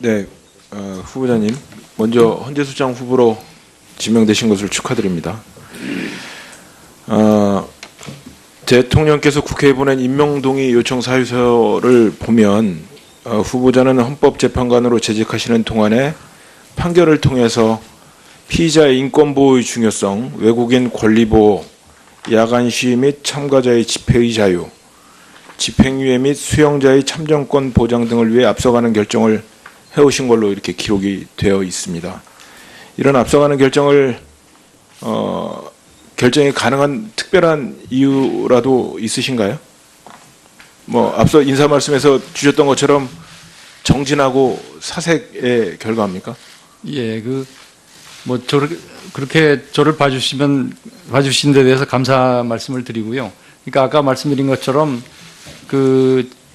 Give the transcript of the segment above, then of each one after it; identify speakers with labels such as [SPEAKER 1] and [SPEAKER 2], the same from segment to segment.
[SPEAKER 1] 네, 후보자님, 먼저 헌재소장 후보로 지명되신 것을 축하드립니다. 대통령께서 국회에 보낸 임명동의 요청 사유서를 보면 후보자는 헌법재판관으로 재직하시는 동안에 판결을 통해서 피의자의 인권보호의 중요성, 외국인 권리보호, 야간 시위 및 참가자의 집회의 자유, 집행유예 및 수용자의 참정권 보장 등을 위해 앞서가는 결정을 해오신 걸로 이렇게 기록이 되어 있습니다. 이런 앞서가는 결정을 결정이 가능한 특별한 이유라도 있으신가요? 뭐 앞서 인사 말씀에서 주셨던 것처럼 정진하고 사색의 결과입니까?
[SPEAKER 2] 예, 그렇게 저를 봐주신 데 대해서 감사 말씀을 드리고요. 그러니까 아까 말씀드린 것처럼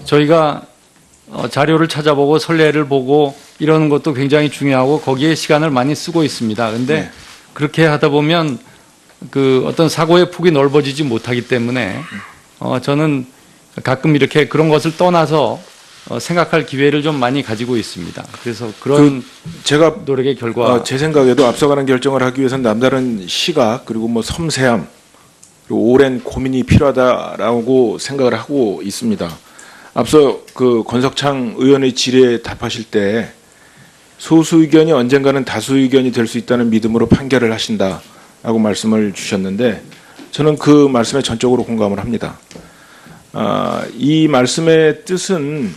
[SPEAKER 2] 저희가 자료를 찾아보고 선례를 보고 이러는 것도 굉장히 중요하고 거기에 시간을 많이 쓰고 있습니다. 근데
[SPEAKER 1] 네.
[SPEAKER 2] 그렇게 하다 보면 어떤 사고의 폭이 넓어지지 못하기 때문에 저는 가끔 이렇게 그런 것을 떠나서 생각할 기회를 좀 많이 가지고 있습니다. 그래서 그런
[SPEAKER 1] 제가
[SPEAKER 2] 노력의 결과
[SPEAKER 1] 제 생각에도 앞서가는 결정을 하기 위해서는 남다른 시각 그리고 뭐 섬세함 그리고 오랜 고민이 필요하다라고 생각을 하고 있습니다. 앞서 권석창 의원의 질의에 답하실 때 소수 의견이 언젠가는 다수 의견이 될 수 있다는 믿음으로 판결을 하신다라고 말씀을 주셨는데 저는 그 말씀에 전적으로 공감을 합니다. 이 말씀의 뜻은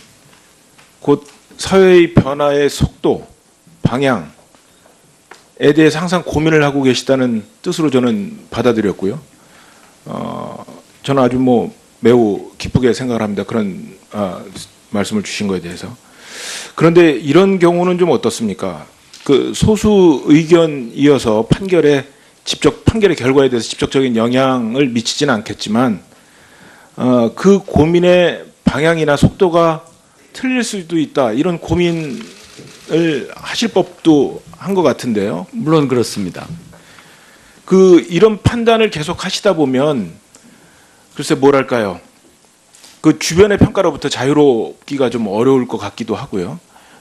[SPEAKER 1] 곧 사회의 변화의 속도, 방향에 대해서 항상 고민을 하고 계시다는 뜻으로 저는 받아들였고요. 저는 아주 매우 기쁘게 생각을 합니다. 그런 말씀을 주신 거에 대해서. 그런데 이런 경우는 좀 어떻습니까? 소수 의견이어서 판결의 결과에 대해서 직접적인 영향을 미치지는 않겠지만 그 고민의 방향이나 속도가 틀릴 수도 있다. 이런 고민을 하실 법도 한 것 같은데요.
[SPEAKER 2] 물론 그렇습니다.
[SPEAKER 1] 이런 판단을 계속 하시다 보면 글쎄 뭐랄까요. 주변의 평가로부터 자유롭기가 좀 어려울 것 같기도 하고요.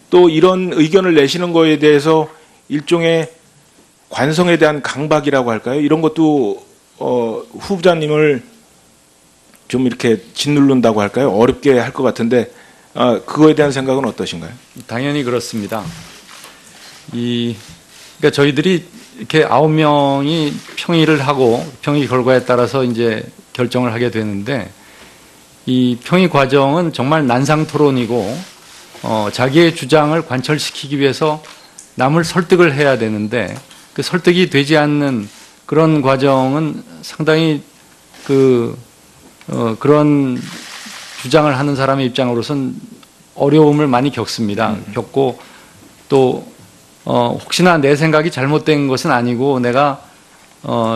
[SPEAKER 1] 또 이런 의견을 내시는 거에 대해서 일종의 관성에 대한 강박이라고 할까요? 이런 것도 후보자님을 좀 이렇게 짓누른다고 할까요? 어렵게 할 것 같은데 그거에 대한 생각은 어떠신가요?
[SPEAKER 2] 당연히 그렇습니다. 그러니까 저희들이 이렇게 9명이 평의를 하고 평의 결과에 따라서 이제 결정을 하게 되는데 이 평의 과정은 정말 난상 토론이고 자기의 주장을 관철시키기 위해서 남을 설득을 해야 되는데 그 설득이 되지 않는 그런 과정은 상당히 그런 주장을 하는 사람의 입장으로선 어려움을 많이 겪습니다. 겪고 또 혹시나 내 생각이 잘못된 것은 아니고 내가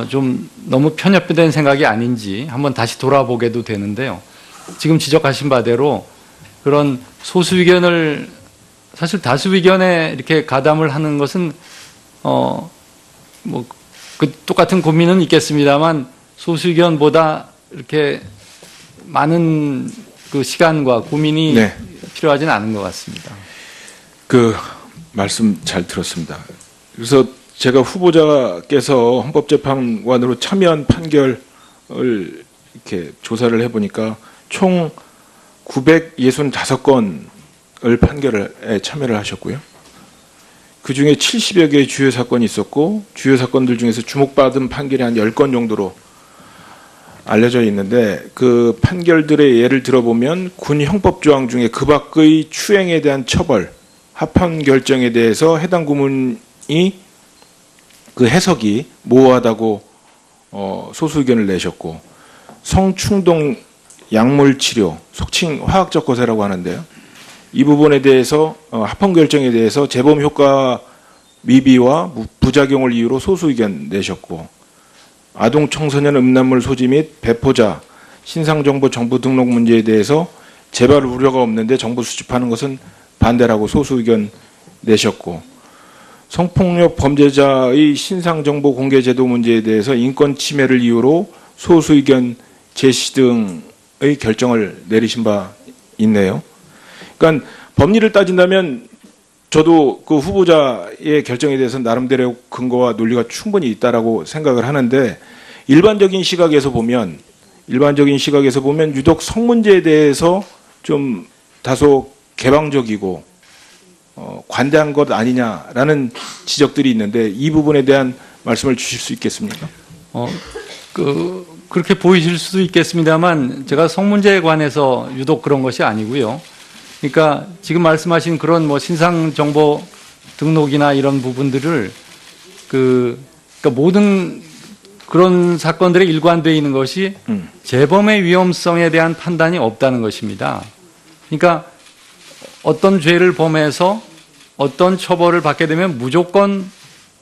[SPEAKER 2] 좀 너무 편협된 생각이 아닌지 한번 다시 돌아보게도 되는데요. 지금 지적하신 바대로 그런 소수 의견을 사실 다수 의견에 이렇게 가담을 하는 것은 똑같은 고민은 있겠습니다만 소수 의견보다 이렇게 많은 시간과 고민이
[SPEAKER 1] 네.
[SPEAKER 2] 필요하지는 않은 것 같습니다.
[SPEAKER 1] 말씀 잘 들었습니다. 그래서 제가 후보자께서 헌법재판관으로 참여한 판결을 이렇게 조사를 해보니까 총 965건을 판결에 참여를 하셨고요. 그 중에 70여 개의 주요 사건이 있었고 주요 사건들 중에서 주목받은 판결이 한 10건 정도로 알려져 있는데 그 판결들의 예를 들어보면 군 형법조항 중에 그 밖의 추행에 대한 처벌, 합헌 결정에 대해서 해당 구문이 그 해석이 모호하다고 소수 의견을 내셨고 성충동 약물치료, 속칭 화학적 거세라고 하는데요. 이 부분에 대해서 합헌 결정에 대해서 재범 효과 미비와 부작용을 이유로 소수 의견 내셨고 아동 청소년 음란물 소지 및 배포자 신상정보 정보 등록 문제에 대해서 재발 우려가 없는데 정보 수집하는 것은 반대라고 소수 의견 내셨고 성폭력 범죄자의 신상정보 공개 제도 문제에 대해서 인권 침해를 이유로 소수 의견 제시 등의 결정을 내리신 바 있네요. 그러니까 법리를 따진다면 저도 그 후보자의 결정에 대해서 나름대로 근거와 논리가 충분히 있다라고 생각을 하는데 일반적인 시각에서 보면 유독 성 문제에 대해서 좀 다소 개방적이고 관대한 것 아니냐라는 지적들이 있는데 이 부분에 대한 말씀을 주실 수 있겠습니까?
[SPEAKER 2] 그렇게 보이실 수도 있겠습니다만 제가 성 문제에 관해서 유독 그런 것이 아니고요. 그러니까 지금 말씀하신 그런 뭐 신상 정보 등록이나 이런 부분들을 그러니까 모든 그런 사건들에 일관되어 있는 것이 재범의 위험성에 대한 판단이 없다는 것입니다. 그러니까 어떤 죄를 범해서 어떤 처벌을 받게 되면 무조건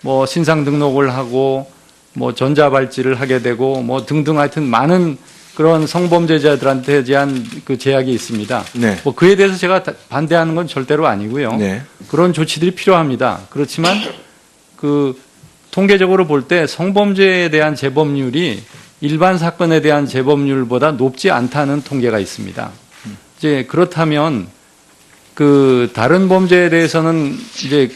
[SPEAKER 2] 뭐 신상 등록을 하고 뭐 전자발찌를 하게 되고 뭐 등등 하여튼 많은 그런 성범죄자들한테 대한 그 제약이 있습니다.
[SPEAKER 1] 네.
[SPEAKER 2] 뭐 그에 대해서 제가 반대하는 건 절대로 아니고요.
[SPEAKER 1] 네.
[SPEAKER 2] 그런 조치들이 필요합니다. 그렇지만 그 통계적으로 볼 때 성범죄에 대한 재범률이 일반 사건에 대한 재범률보다 높지 않다는 통계가 있습니다. 이제 그렇다면 그 다른 범죄에 대해서는 이제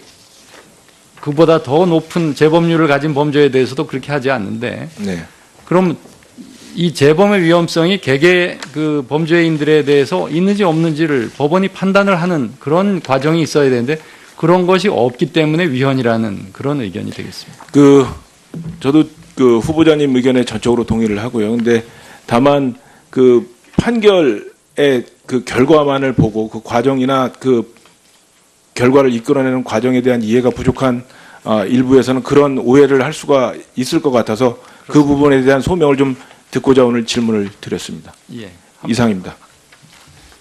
[SPEAKER 2] 그보다 더 높은 재범률을 가진 범죄에 대해서도 그렇게 하지 않는데
[SPEAKER 1] 네.
[SPEAKER 2] 그럼 이 재범의 위험성이 개개 그 범죄인들에 대해서 있는지 없는지를 법원이 판단을 하는 그런 과정이 있어야 되는데 그런 것이 없기 때문에 위헌이라는 그런 의견이 되겠습니다.
[SPEAKER 1] 저도 그 후보자님 의견에 전적으로 동의를 하고요. 근데 다만 그 판결의 그 결과만을 보고 그 과정이나 그 결과를 이끌어내는 과정에 대한 이해가 부족한 일부에서는 그런 오해를 할 수가 있을 것 같아서 그렇습니다. 그 부분에 대한 소명을 좀 듣고자 오늘 질문을 드렸습니다.
[SPEAKER 2] 예.
[SPEAKER 1] 이상입니다.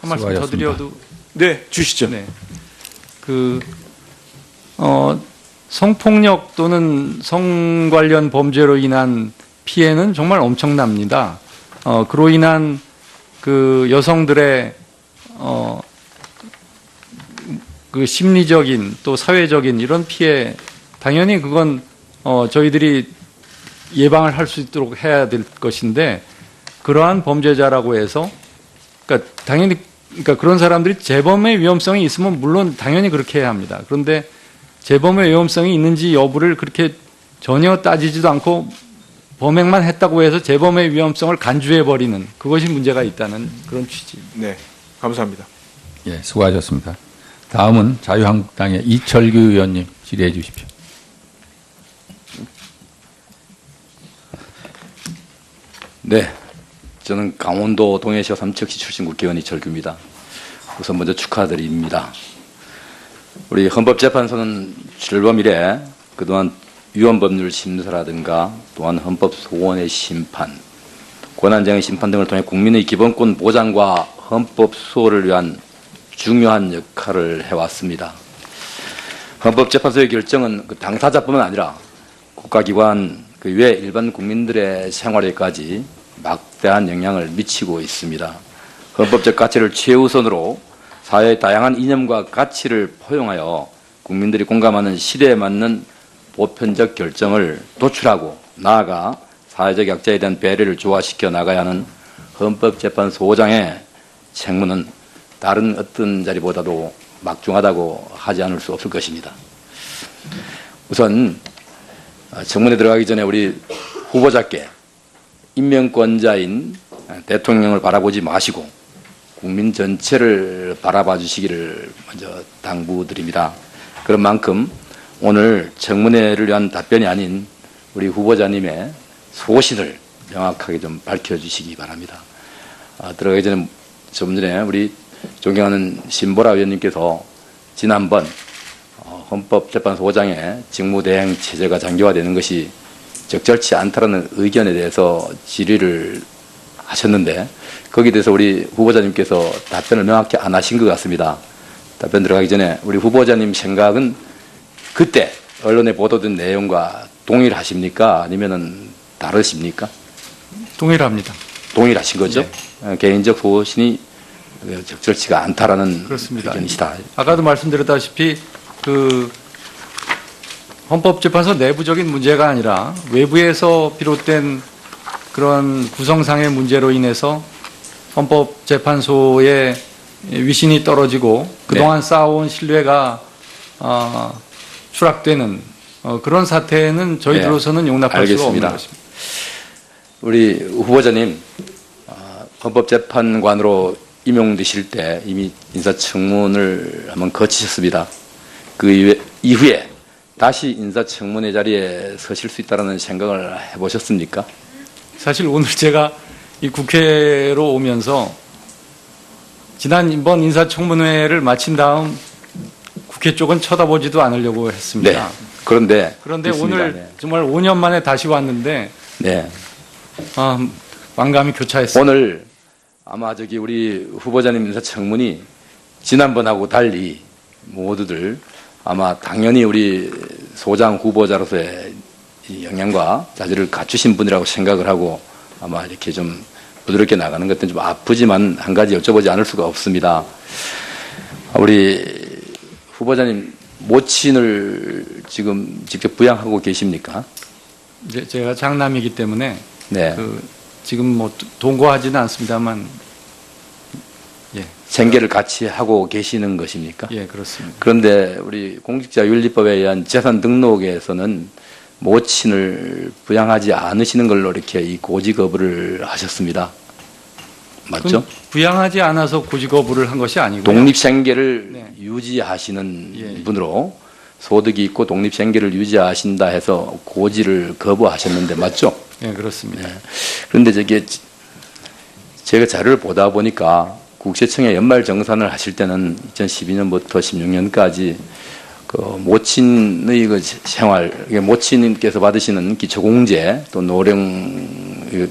[SPEAKER 2] 한 말씀 더 드려도
[SPEAKER 1] 네, 주시죠.
[SPEAKER 2] 네. 성폭력 또는 성 관련 범죄로 인한 피해는 정말 엄청납니다. 그로 인한 그 여성들의 그 심리적인 또 사회적인 이런 피해 당연히 그건 저희들이 예방을 할 수 있도록 해야 될 것인데 그러한 범죄자라고 해서 그러니까 당연히 그러니까 그런 사람들이 재범의 위험성이 있으면 물론 당연히 그렇게 해야 합니다. 그런데 재범의 위험성이 있는지 여부를 그렇게 전혀 따지지도 않고 범행만 했다고 해서 재범의 위험성을 간주해 버리는 그것이 문제가 있다는 그런 취지입니다.
[SPEAKER 1] 네, 감사합니다.
[SPEAKER 3] 예, 수고하셨습니다. 다음은 자유한국당의 이철규 의원님 질의해 주십시오.
[SPEAKER 4] 네, 저는 강원도 동해시와 삼척시 출신 국회의원 이철규입니다. 우선 먼저 축하드립니다. 우리 헌법재판소는 출범 이래 그동안 위헌법률 심사라든가 또한 헌법소원의 심판, 권한쟁의 심판 등을 통해 국민의 기본권 보장과 헌법 수호를 위한 중요한 역할을 해왔습니다. 헌법재판소의 결정은 그 당사자뿐만 아니라 국가기관 그 외 일반 국민들의 생활에까지 막대한 영향을 미치고 있습니다. 헌법적 가치를 최우선으로 사회의 다양한 이념과 가치를 포용하여 국민들이 공감하는 시대에 맞는 보편적 결정을 도출하고 나아가 사회적 약자에 대한 배려를 조화시켜 나가야 하는 헌법재판소장의 책무는 다른 어떤 자리보다도 막중하다고 하지 않을 수 없을 것입니다. 우선 청문회 들어가기 전에 우리 후보자께 임명권자인 대통령을 바라보지 마시고 국민 전체를 바라봐 주시기를 먼저 당부드립니다. 그런 만큼 오늘 청문회를 위한 답변이 아닌 우리 후보자님의 소신을 명확하게 좀 밝혀주시기 바랍니다. 들어가기 전에 좀 전에 우리 존경하는 신보라 의원님께서 지난번 헌법재판소장의 직무대행 체제가 장기화되는 것이 적절치 않다는 의견에 대해서 질의를 하셨는데 거기에 대해서 우리 후보자님께서 답변을 명확히 안 하신 것 같습니다. 답변 들어가기 전에 우리 후보자님 생각은 그때 언론에 보도된 내용과 동일하십니까? 아니면은 다르십니까?
[SPEAKER 2] 동일합니다.
[SPEAKER 4] 동일하신 거죠?
[SPEAKER 2] 네.
[SPEAKER 4] 개인적 소신이 적절치가 않다라는
[SPEAKER 2] 그렇습니다.
[SPEAKER 4] 의견이시다.
[SPEAKER 2] 아까도 말씀드렸다시피 그 헌법재판소 내부적인 문제가 아니라 외부에서 비롯된 그런 구성상의 문제로 인해서 헌법재판소의 위신이 떨어지고 그동안 쌓아온 신뢰가 추락되는 그런 사태는 저희들로서는 용납할 수가 없는
[SPEAKER 4] 알겠습니다.
[SPEAKER 2] 것입니다.
[SPEAKER 4] 우리 후보자님 헌법재판관으로 임용되실 때 이미 인사청문을 한번 거치셨습니다. 그 이후에 다시 인사청문회 자리에 서실 수 있다는 생각을 해보셨습니까?
[SPEAKER 2] 사실 오늘 제가 이 국회로 오면서 지난번 인사청문회를 마친 다음 국회 쪽은 쳐다보지도 않으려고 했습니다.
[SPEAKER 4] 네. 그런데
[SPEAKER 2] 그런데
[SPEAKER 4] 있습니다.
[SPEAKER 2] 오늘
[SPEAKER 4] 네.
[SPEAKER 2] 정말 5년 만에 다시 왔는데
[SPEAKER 4] 네.
[SPEAKER 2] 완감이 교차했습니다.
[SPEAKER 4] 오늘 아마 우리 후보자님 인사청문이 지난번하고 달리 모두들 아마 당연히 우리 소장 후보자로서의 이 역량과 자질을 갖추신 분이라고 생각을 하고 아마 이렇게 좀 부드럽게 나가는 것은 좀 아프지만 한 가지 여쭤보지 않을 수가 없습니다. 우리 후보자님 모친을 지금 직접 부양하고 계십니까?
[SPEAKER 2] 이제 제가 장남이기 때문에
[SPEAKER 4] 네.
[SPEAKER 2] 지금 뭐 동거하지는 않습니다만
[SPEAKER 4] 생계를 같이 하고 계시는 것입니까?
[SPEAKER 2] 예, 그렇습니다.
[SPEAKER 4] 그런데 우리 공직자윤리법에 의한 재산 등록에서는 모친을 부양하지 않으시는 걸로 이렇게 이 고지 거부를 하셨습니다. 맞죠?
[SPEAKER 2] 그건 부양하지 않아서 고지 거부를 한 것이 아니고요.
[SPEAKER 4] 독립생계를
[SPEAKER 2] 네.
[SPEAKER 4] 유지하시는
[SPEAKER 2] 예.
[SPEAKER 4] 분으로 소득이 있고 독립생계를 유지하신다 해서 고지를 거부하셨는데 맞죠?
[SPEAKER 2] 예, 그렇습니다.
[SPEAKER 4] 그런데 제가 자료를 보다 보니까 국세청에 연말 정산을 하실 때는 2012년부터 16년까지 그 모친의 그 생활, 모친님께서 받으시는 기초공제 또 노령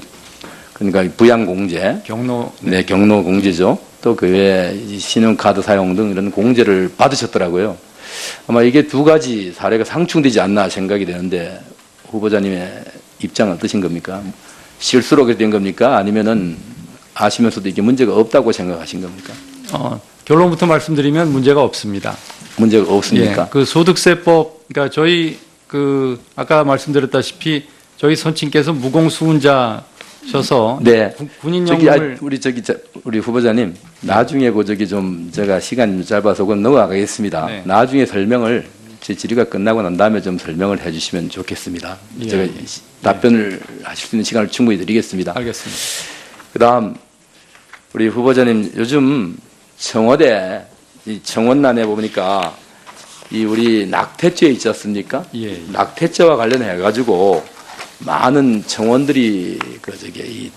[SPEAKER 4] 그러니까 부양공제,
[SPEAKER 2] 경로
[SPEAKER 4] 네, 경로공제죠. 또 그 외에 신용카드 사용 등 이런 공제를 받으셨더라고요. 아마 이게 두 가지 사례가 상충되지 않나 생각이 되는데 후보자님의 입장은 어떠신 겁니까? 실수로 그렇게 된 겁니까? 아니면은 아시면서도 이게 문제가 없다고 생각하신 겁니까?
[SPEAKER 2] 결론부터 말씀드리면 문제가 없습니다.
[SPEAKER 4] 문제가 없습니까?
[SPEAKER 2] 예, 그 소득세법, 그러니까 저희 아까 말씀드렸다시피 저희 선친께서 무공수훈자셔서
[SPEAKER 4] 네.
[SPEAKER 2] 군인연금을
[SPEAKER 4] 우리 후보자님 나중에 좀 제가 시간이 좀 짧아서 그건 넘어가겠습니다.
[SPEAKER 2] 네.
[SPEAKER 4] 나중에 설명을 제 질의가 끝나고 난 다음에 좀 설명을 해주시면 좋겠습니다.
[SPEAKER 2] 예.
[SPEAKER 4] 제가 답변을 하실 수 있는 시간을 충분히 드리겠습니다.
[SPEAKER 2] 알겠습니다.
[SPEAKER 4] 그다음 우리 후보자님 요즘 청와대 이 청원란에 보니까 이 우리 낙태죄 있지 않습니까?
[SPEAKER 2] 예.
[SPEAKER 4] 낙태죄와 관련해 가지고 많은 청원들이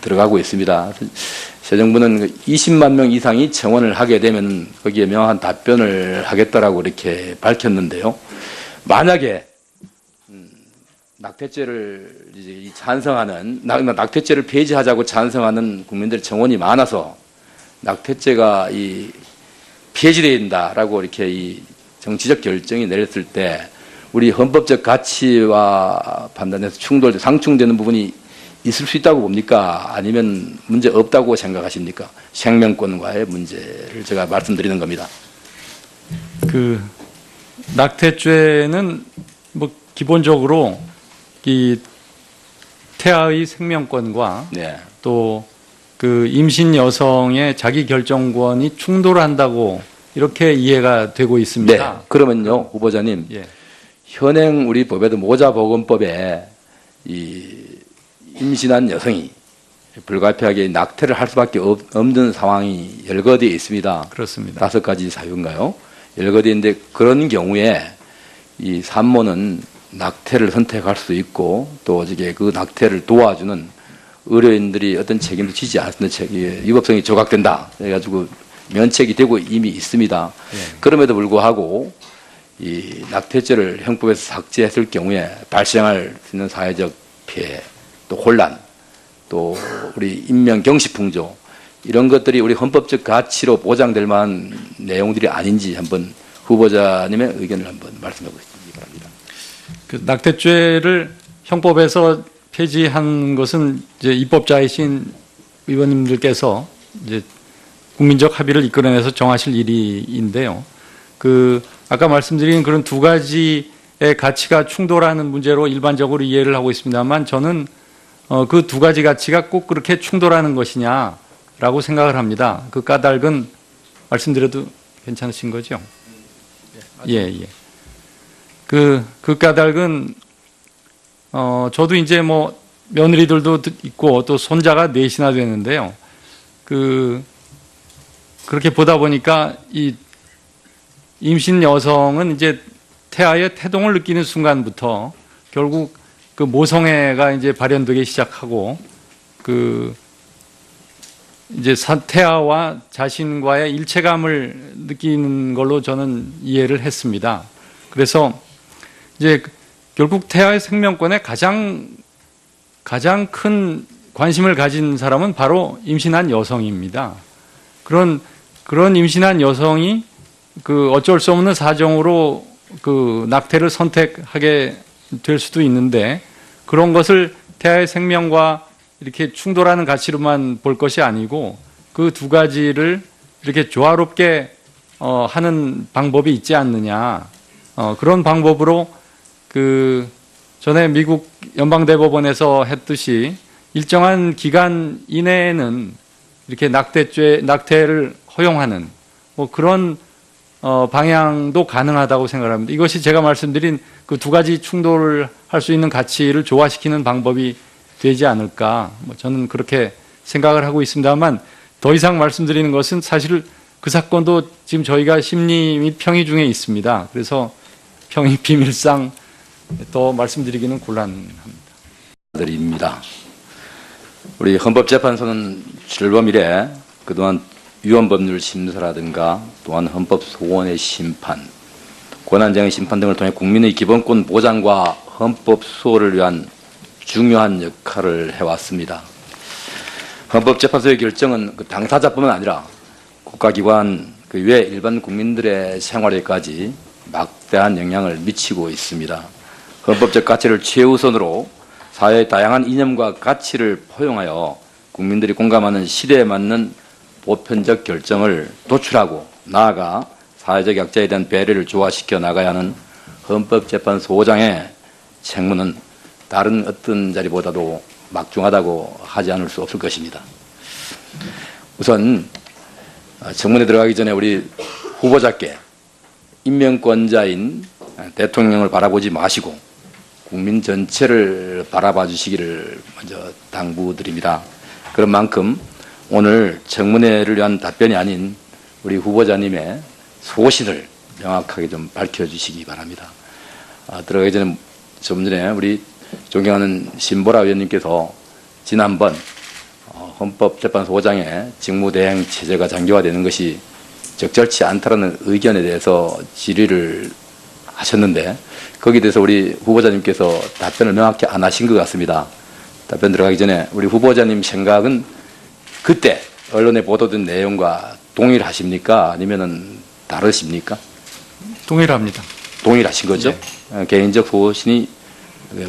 [SPEAKER 4] 들어가고 있습니다. 새 정부는 20만 명 이상이 청원을 하게 되면 거기에 명확한 답변을 하겠다라고 이렇게 밝혔는데요. 만약에 낙태죄를 이제 찬성하는 낙태죄를 폐지하자고 찬성하는 국민들의 청원이 많아서 낙태죄가 폐지되어야 된다라고 이렇게 이 정치적 결정이 내렸을 때 우리 헌법적 가치와 판단에서 상충되는 부분이 있을 수 있다고 봅니까? 아니면 문제 없다고 생각하십니까? 생명권과의 문제를 제가 말씀드리는 겁니다.
[SPEAKER 2] 그 낙태죄는 뭐 기본적으로 이 태아의 생명권과
[SPEAKER 4] 네.
[SPEAKER 2] 또 그 임신 여성의 자기 결정권이 충돌한다고 이렇게 이해가 되고
[SPEAKER 4] 네.
[SPEAKER 2] 있습니다.
[SPEAKER 4] 그러면요, 후보자님.
[SPEAKER 2] 예.
[SPEAKER 4] 현행 우리 법에도 모자보건법에 이 임신한 여성이 불가피하게 낙태를 할 수밖에 없는 상황이 열거되어 있습니다.
[SPEAKER 2] 그렇습니다.
[SPEAKER 4] 5가지 사유인가요? 열거되어 있는데 그런 경우에 이 산모는 낙태를 선택할 수 있고 또 그 낙태를 도와주는 의료인들이 어떤 책임도 지지 않는 위법성이 조각된다. 그래가지고 면책이 되고 이미 있습니다.
[SPEAKER 2] 예.
[SPEAKER 4] 그럼에도 불구하고 이 낙태죄를 형법에서 삭제했을 경우에 발생할 수 있는 사회적 피해, 또 혼란, 또 우리 인명 경시풍조 이런 것들이 우리 헌법적 가치로 보장될 만한 내용들이 아닌지 한번 후보자님의 의견을 한번 말씀해 보시기 바랍니다.
[SPEAKER 2] 그 낙태죄를 형법에서 폐지한 것은 이제 입법자이신 의원님들께서 이제 국민적 합의를 이끌어내서 정하실 일인데요. 아까 말씀드린 그런 두 가지의 가치가 충돌하는 문제로 일반적으로 이해를 하고 있습니다만 저는 그 두 가지 가치가 꼭 그렇게 충돌하는 것이냐라고 생각을 합니다. 그 까닭은 말씀드려도 괜찮으신 거죠? 예, 예. 그 까닭은 저도 이제 뭐 며느리들도 있고 또 손자가 넷이나 되는데요. 그렇게 보다 보니까 이 임신 여성은 이제 태아의 태동을 느끼는 순간부터 결국 그 모성애가 이제 발현되기 시작하고 이제 태아와 자신과의 일체감을 느끼는 걸로 저는 이해를 했습니다. 그래서 이제 결국 태아의 생명권에 가장 큰 관심을 가진 사람은 바로 임신한 여성입니다. 그런 임신한 여성이 어쩔 수 없는 사정으로 낙태를 선택하게 될 수도 있는데, 그런 것을 태아의 생명과 이렇게 충돌하는 가치로만 볼 것이 아니고 그 두 가지를 이렇게 조화롭게 하는 방법이 있지 않느냐. 그런 방법으로 전에 미국 연방대법원에서 했듯이 일정한 기간 이내에는 이렇게 낙태를 허용하는 뭐 그런 방향도 가능하다고 생각합니다. 이것이 제가 말씀드린 그 두 가지 충돌을 할 수 있는 가치를 조화시키는 방법이 되지 않을까. 뭐 저는 그렇게 생각을 하고 있습니다만, 더 이상 말씀드리는 것은 사실 그 사건도 지금 저희가 심리 및 평의 중에 있습니다. 그래서 평의 비밀상 더 말씀드리기는 곤란합니다.
[SPEAKER 4] 드립니다. 우리 헌법재판소는 출범 이래 그동안 위헌법률 심사라든가 또한 헌법소원의 심판, 권한쟁의 심판 등을 통해 국민의 기본권 보장과 헌법 수호를 위한 중요한 역할을 해왔습니다. 헌법재판소의 결정은 당사자뿐만 아니라 국가기관 그 외 일반 국민들의 생활에까지 막대한 영향을 미치고 있습니다. 헌법적 가치를 최우선으로 사회의 다양한 이념과 가치를 포용하여 국민들이 공감하는 시대에 맞는 보편적 결정을 도출하고 나아가 사회적 약자에 대한 배려를 조화시켜 나가야 하는 헌법재판소장의 책무는 다른 어떤 자리보다도 막중하다고 하지 않을 수 없을 것입니다. 우선 청문회 들어가기 전에 우리 후보자께 임명권자인 대통령을 바라보지 마시고 국민 전체를 바라봐 주시기를 먼저 당부드립니다. 그런 만큼 오늘 청문회를 위한 답변이 아닌 우리 후보자님의 소신을 명확하게 좀 밝혀주시기 바랍니다. 들어가기 전에 좀 전에 우리 존경하는 신보라 의원님께서 지난번 헌법재판소장의 직무대행 체제가 장기화되는 것이 적절치 않다라는 의견에 대해서 질의를 하셨는데, 거기에 대해서 우리 후보자님께서 답변을 명확히 안 하신 것 같습니다. 답변 들어가기 전에 우리 후보자님 생각은 그때 언론에 보도된 내용과 동일하십니까? 아니면은 다르십니까?
[SPEAKER 2] 동일합니다.
[SPEAKER 4] 동일하신 거죠? 네. 개인적 소신이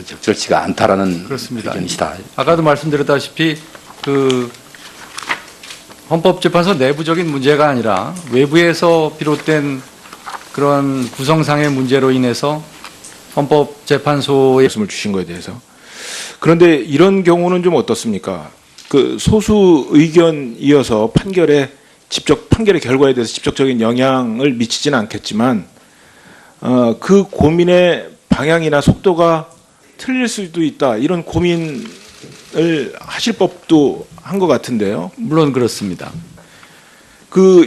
[SPEAKER 4] 적절치가 않다라는
[SPEAKER 2] 그렇습니다.
[SPEAKER 4] 의견이시다.
[SPEAKER 2] 아까도 말씀드렸다시피 헌법재판소 내부적인 문제가 아니라 외부에서 비롯된 그런 구성상의 문제로 인해서 헌법재판소에
[SPEAKER 1] 말씀을 주신 거에 대해서. 그런데 이런 경우는 좀 어떻습니까? 소수 의견이어서 판결의 결과에 대해서 직접적인 영향을 미치지는 않겠지만, 그 고민의 방향이나 속도가 틀릴 수도 있다, 이런 고민을 하실 법도 한 것 같은데요.
[SPEAKER 2] 물론 그렇습니다.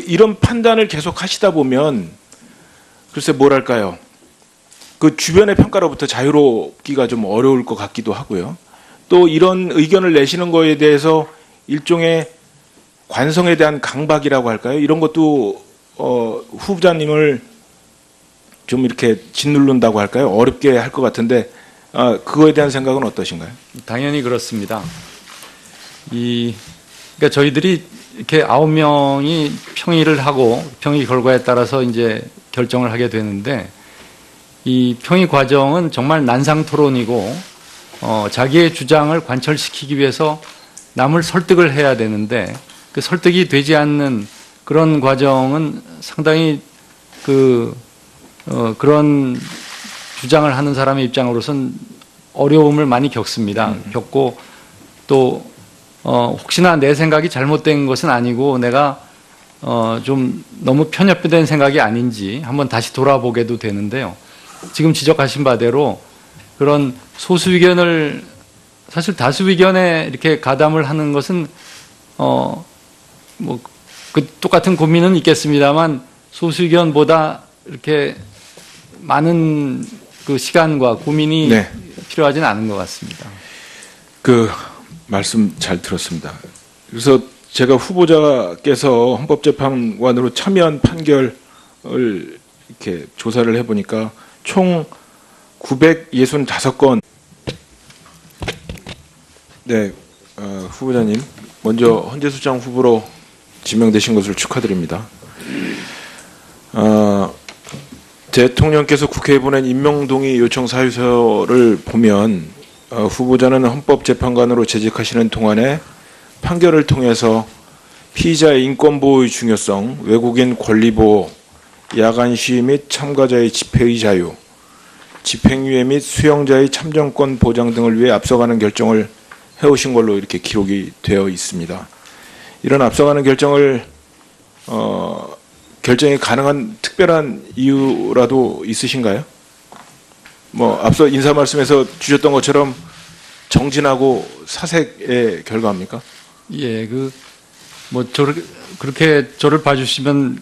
[SPEAKER 1] 이런 판단을 계속 하시다 보면 글쎄 뭐랄까요, 주변의 평가로부터 자유롭기가 좀 어려울 것 같기도 하고요. 또 이런 의견을 내시는 거에 대해서 일종의 관성에 대한 강박이라고 할까요? 이런 것도 후보자님을 좀 이렇게 짓누른다고 할까요? 어렵게 할 것 같은데, 그거에 대한 생각은 어떠신가요?
[SPEAKER 2] 당연히 그렇습니다. 그러니까 저희들이 이렇게 9명이 평의를 하고 평의 결과에 따라서 이제 결정을 하게 되는데, 이 평의 과정은 정말 난상 토론이고, 자기의 주장을 관철시키기 위해서 남을 설득을 해야 되는데, 그 설득이 되지 않는 그런 과정은 상당히 그런 주장을 하는 사람의 입장으로선 어려움을 많이 겪습니다. 겪고 또 혹시나 내 생각이 잘못된 것은 아니고 내가 좀 너무 편협된 생각이 아닌지 한번 다시 돌아보게도 되는데요. 지금 지적하신 바대로 그런 소수 의견을 사실 다수 의견에 이렇게 가담을 하는 것은 뭐 그 똑같은 고민은 있겠습니다만 소수 의견보다 이렇게 많은 그 시간과 고민이
[SPEAKER 1] 네.
[SPEAKER 2] 필요하지는 않은 것 같습니다.
[SPEAKER 1] 그 말씀 잘 들었습니다. 그래서 제가 후보자께서 헌법재판관으로 참여한 판결을 이렇게 조사를 해보니까 총 965건. 네, 후보자님 먼저 헌재소장 후보로 지명되신 것을 축하드립니다. 대통령께서 국회에 보낸 임명동의 요청 사유서를 보면 후보자는 헌법재판관으로 재직하시는 동안에 판결을 통해서 피의자의 인권보호의 중요성, 외국인 권리보호, 야간 시위 및 참가자의 집회의 자유, 집행유예 및 수용자의 참정권 보장 등을 위해 앞서가는 결정을 해오신 걸로 이렇게 기록이 되어 있습니다. 이런 앞서가는 결정을 결정이 가능한 특별한 이유라도 있으신가요? 뭐 앞서 인사 말씀에서 주셨던 것처럼 정진하고 사색의 결과입니까?
[SPEAKER 2] 예, 뭐 그렇게 저를 봐주신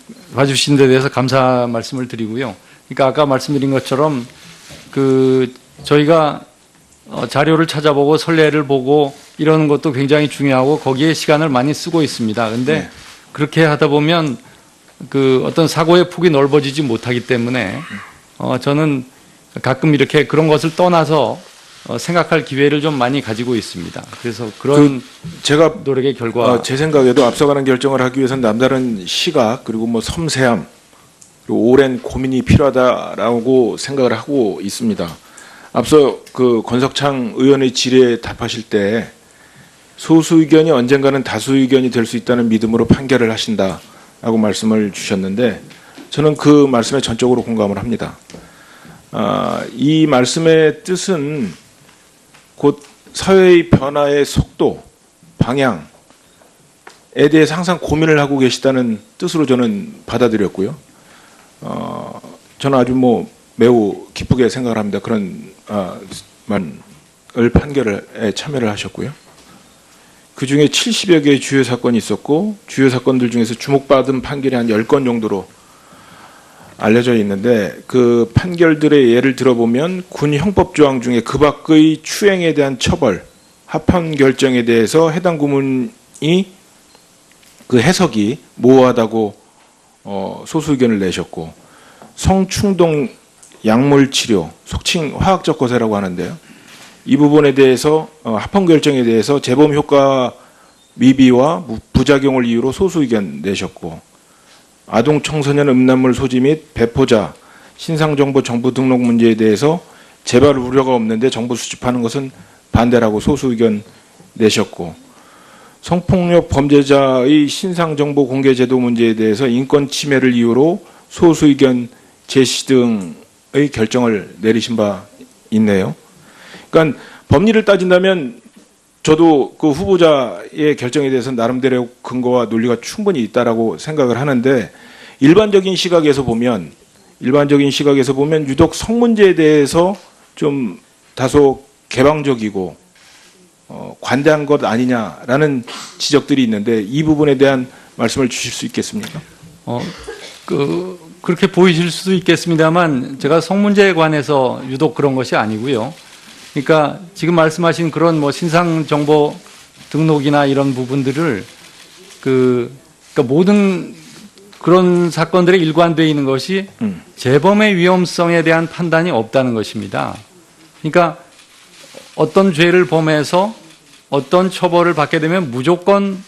[SPEAKER 2] 데 대해서 감사 말씀을 드리고요. 그러니까 아까 말씀드린 것처럼 저희가 자료를 찾아보고 선례를 보고 이러는 것도 굉장히 중요하고 거기에 시간을 많이 쓰고 있습니다. 근데
[SPEAKER 1] 네.
[SPEAKER 2] 그렇게 하다 보면 어떤 사고의 폭이 넓어지지 못하기 때문에 저는 가끔 이렇게 그런 것을 떠나서 생각할 기회를 좀 많이 가지고 있습니다. 그래서 그런
[SPEAKER 1] 제가
[SPEAKER 2] 노력의 결과
[SPEAKER 1] 제 생각에도 앞서가는 결정을 하기 위해서는 남다른 시각 그리고 뭐 섬세함 그리고 오랜 고민이 필요하다라고 생각을 하고 있습니다. 앞서 권석창 의원의 질의에 답하실 때 소수 의견이 언젠가는 다수 의견이 될 수 있다는 믿음으로 판결을 하신다라고 말씀을 주셨는데 저는 그 말씀에 전적으로 공감을 합니다. 이 말씀의 뜻은 곧 사회의 변화의 속도, 방향에 대해서 항상 고민을 하고 계시다는 뜻으로 저는 받아들였고요. 저는 아주 매우 기쁘게 생각을 합니다. 그런 판결에 참여를 하셨고요. 그중에 70여 개의 주요 사건이 있었고 주요 사건들 중에서 주목받은 판결이 한 10건 정도로 알려져 있는데 그 판결들의 예를 들어보면 군 형법 조항 중에 그 밖의 추행에 대한 처벌, 합헌 결정에 대해서 해당 구문이 그 해석이 모호하다고 소수 의견을 내셨고 성충동 약물 치료, 속칭 화학적 거세라고 하는데요. 이 부분에 대해서 합헌 결정에 대해서 재범 효과 미비와 부작용을 이유로 소수 의견 내셨고 아동 청소년 음란물 소지 및 배포자 신상정보 정보 등록 문제에 대해서 재발 우려가 없는데 정보 수집하는 것은 반대라고 소수 의견 내셨고 성폭력 범죄자의 신상정보 공개 제도 문제에 대해서 인권 침해를 이유로 소수 의견 제시 등의 결정을 내리신 바 있네요. 그러니까 법리를 따진다면 저도 그 후보자의 결정에 대해서 나름대로 근거와 논리가 충분히 있다라고 생각을 하는데 일반적인 시각에서 보면 유독 성 문제에 대해서 좀 다소 개방적이고 관대한 것 아니냐라는 지적들이 있는데 이 부분에 대한 말씀을 주실 수 있겠습니까?
[SPEAKER 2] 그렇게 보이실 수도 있겠습니다만 제가 성 문제에 관해서 유독 그런 것이 아니고요. 그러니까 지금 말씀하신 그런 신상 정보 등록이나 이런 부분들을 그러니까 모든 그런 사건들에 일관되어 있는 것이 재범의 위험성에 대한 판단이 없다는 것입니다. 그러니까 어떤 죄를 범해서 어떤 처벌을 받게 되면 무조건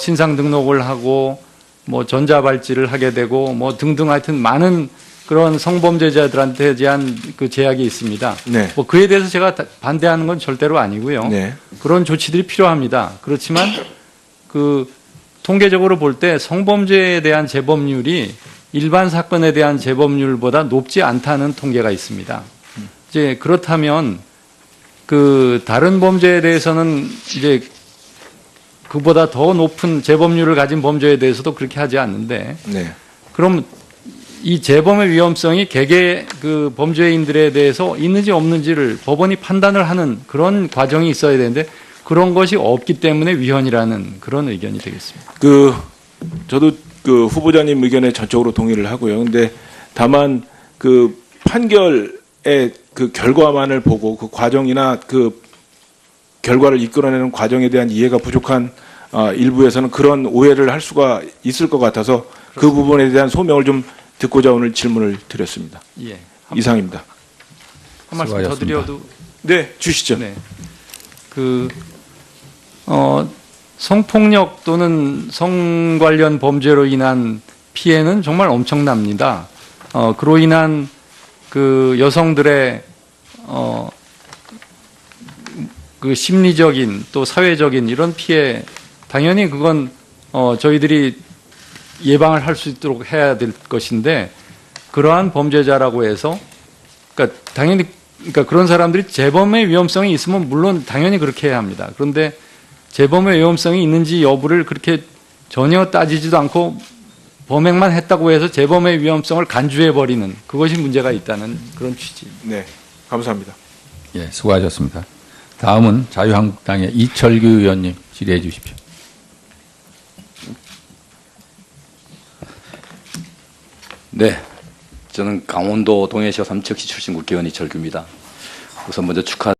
[SPEAKER 2] 신상 등록을 하고 전자발찌를 하게 되고 등등 하여튼 많은 그런 성범죄자들한테 대한 그 제약이 있습니다.
[SPEAKER 1] 네.
[SPEAKER 2] 그에 대해서 제가 반대하는 건 절대로 아니고요.
[SPEAKER 1] 네.
[SPEAKER 2] 그런 조치들이 필요합니다. 그렇지만 통계적으로 볼 때 성범죄에 대한 재범률이 일반 사건에 대한 재범률보다 높지 않다는 통계가 있습니다. 이제 그렇다면 다른 범죄에 대해서는 이제 그보다 더 높은 재범률을 가진 범죄에 대해서도 그렇게 하지 않는데
[SPEAKER 1] 네.
[SPEAKER 2] 그럼 이 재범의 위험성이 개개 그 범죄인들에 대해서 있는지 없는지를 법원이 판단을 하는 그런 과정이 있어야 되는데 그런 것이 없기 때문에 위헌이라는 그런 의견이 되겠습니다.
[SPEAKER 1] 저도 그 후보자님 의견에 전적으로 동의를 하고요. 근데 다만 그 판결의 그 결과만을 보고 그 과정이나 그 결과를 이끌어내는 과정에 대한 이해가 부족한 일부에서는 그런 오해를 할 수가 있을 것 같아서 그 부분에 대한 소명을 좀 듣고자 오늘 질문을 드렸습니다.
[SPEAKER 2] 예.
[SPEAKER 1] 이상입니다.
[SPEAKER 2] 한 말씀 더
[SPEAKER 3] 수고하셨습니다.
[SPEAKER 2] 드려도
[SPEAKER 1] 네, 주시죠.
[SPEAKER 2] 네. 성폭력 또는 성 관련 범죄로 인한 피해는 정말 엄청납니다. 그로 인한 그 여성들의 그 심리적인 또 사회적인 이런 피해 당연히 그건 저희들이 예방을 할 수 있도록 해야 될 것인데 그러한 범죄자라고 해서 그러니까 당연히 그러니까 그런 사람들이 재범의 위험성이 있으면 물론 당연히 그렇게 해야 합니다. 그런데 재범의 위험성이 있는지 여부를 그렇게 전혀 따지지도 않고 범행만 했다고 해서 재범의 위험성을 간주해 버리는 그것이 문제가 있다는 그런 취지입니다.
[SPEAKER 1] 네, 감사합니다.
[SPEAKER 3] 예, 수고하셨습니다. 다음은 자유한국당의 이철규 의원님 질의해 주십시오.
[SPEAKER 4] 네, 저는 강원도 동해시와 삼척시 출신 국회의원 이철규입니다. 우선 먼저 축하.